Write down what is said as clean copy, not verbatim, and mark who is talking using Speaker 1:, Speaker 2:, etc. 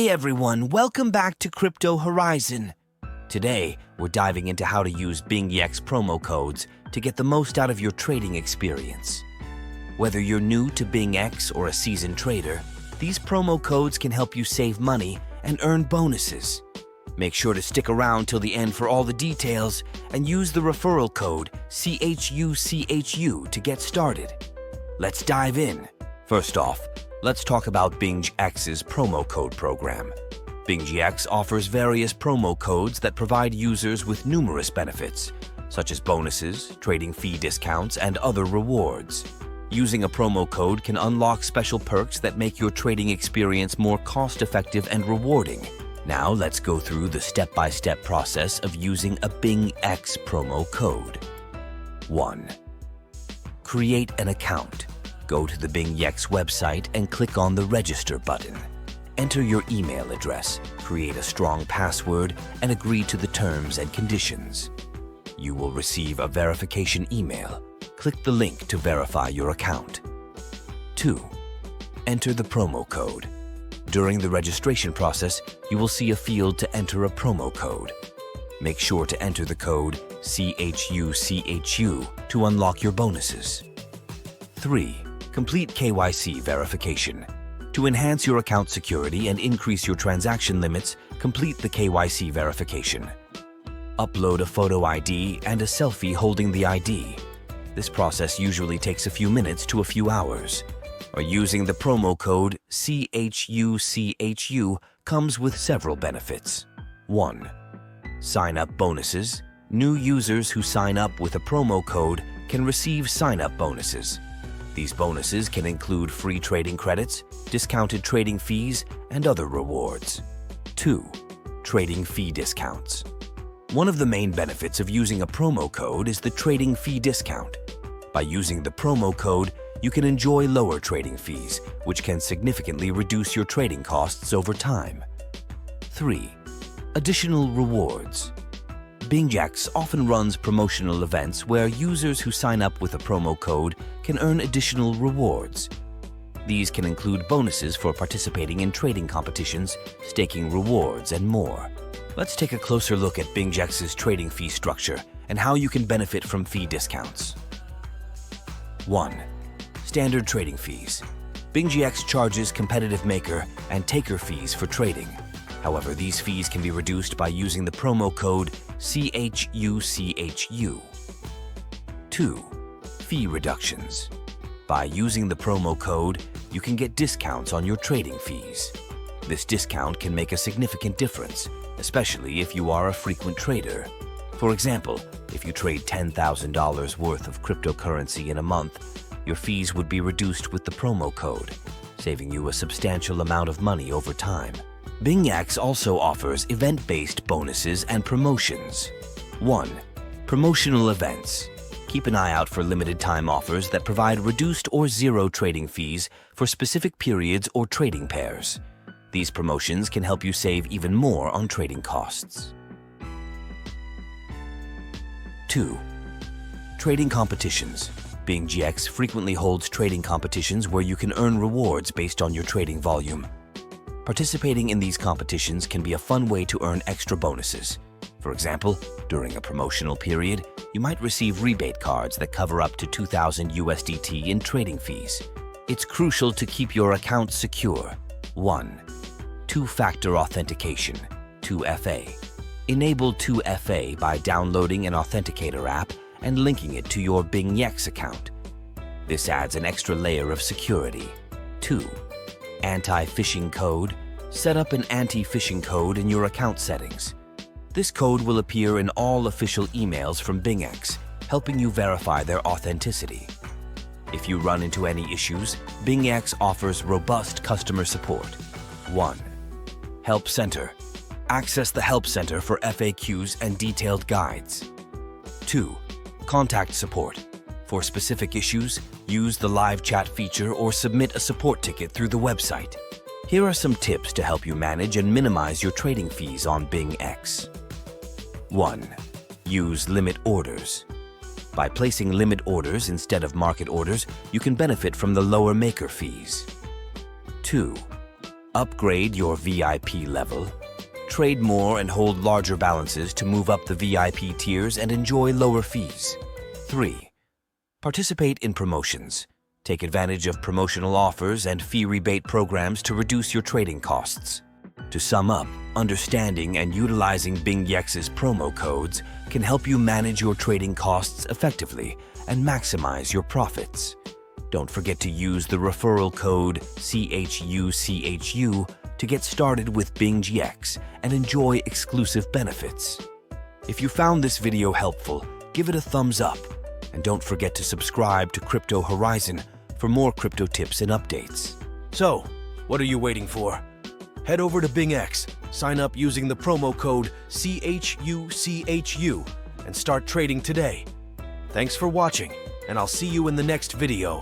Speaker 1: Hey everyone, welcome back to Crypto Horizon. Today, we're diving into how to use BingX promo codes to get the most out of your trading experience. Whether you're new to BingX or a seasoned trader, these promo codes can help you save money and earn bonuses. Make sure to stick around till the end for all the details and use the referral code CHUCHU to get started. Let's dive in. First off, let's talk about BingX's promo code program. BingX offers various promo codes that provide users with numerous benefits, such as bonuses, trading fee discounts, and other rewards. Using a promo code can unlock special perks that make your trading experience more cost-effective and rewarding. Now let's go through the step-by-step process of using a BingX promo code. 1. Create an account. Go to the BingX website and click on the Register button. Enter your email address, create a strong password, and agree to the terms and conditions. You will receive a verification email. Click the link to verify your account. 2. Enter the promo code. During the registration process, you will see a field to enter a promo code. Make sure to enter the code CHUCHU to unlock your bonuses. 3. Complete KYC verification. To enhance your account security and increase your transaction limits, complete the KYC verification. Upload a photo ID and a selfie holding the ID. This process usually takes a few minutes to a few hours. Using the promo code CHUCHU comes with several benefits. 1. Sign-up bonuses. New users who sign up with a promo code can receive sign-up bonuses. These bonuses can include free trading credits, discounted trading fees, and other rewards. 2. Trading fee discounts. One of the main benefits of using a promo code is the trading fee discount. By using the promo code, you can enjoy lower trading fees, which can significantly reduce your trading costs over time. 3. Additional rewards. BingX often runs promotional events where users who sign up with a promo code can earn additional rewards. These can include bonuses for participating in trading competitions, staking rewards, and more. Let's take a closer look at BingX's trading fee structure and how you can benefit from fee discounts. 1. Standard trading fees. BingX charges competitive maker and taker fees for trading. However, these fees can be reduced by using the promo code CHUCHU. 2. Fee reductions. By using the promo code, you can get discounts on your trading fees. This discount can make a significant difference, especially if you are a frequent trader. For example, if you trade $10,000 worth of cryptocurrency in a month, your fees would be reduced with the promo code, saving you a substantial amount of money over time. BingX also offers event-based bonuses and promotions. 1. Promotional events. Keep an eye out for limited-time offers that provide reduced or zero trading fees for specific periods or trading pairs. These promotions can help you save even more on trading costs. 2. Trading competitions. BingX frequently holds trading competitions where you can earn rewards based on your trading volume. Participating in these competitions can be a fun way to earn extra bonuses. For example, during a promotional period, you might receive rebate cards that cover up to 2,000 USDT in trading fees. It's crucial to keep your account secure. 1. Two-factor authentication, 2FA. Enable 2FA by downloading an authenticator app and linking it to your BingX account. This adds an extra layer of security. 2. Anti-phishing code. Set up an anti-phishing code in your account settings. This code will appear in all official emails from BingX, helping you verify their authenticity. If you run into any issues, BingX offers robust customer support. 1. Help Center. Access the Help Center for FAQs and detailed guides. 2. Contact support. For specific issues, use the live chat feature or submit a support ticket through the website. Here are some tips to help you manage and minimize your trading fees on BingX. 1. Use limit orders. By placing limit orders instead of market orders, you can benefit from the lower maker fees. 2. Upgrade your VIP level. Trade more and hold larger balances to move up the VIP tiers and enjoy lower fees. 3. Participate in promotions. Take advantage of promotional offers and fee rebate programs to reduce your trading costs. To sum up, understanding and utilizing BingX's promo codes can help you manage your trading costs effectively and maximize your profits. Don't forget to use the referral code CHUCHU to get started with BingX and enjoy exclusive benefits. If you found this video helpful, give it a thumbs up, and don't forget to subscribe to Crypto Horizon for more crypto tips and updates.
Speaker 2: So, what are you waiting for? Head over to BingX, sign up using the promo code CHUCHU, and start trading today. Thanks for watching, and I'll see you in the next video.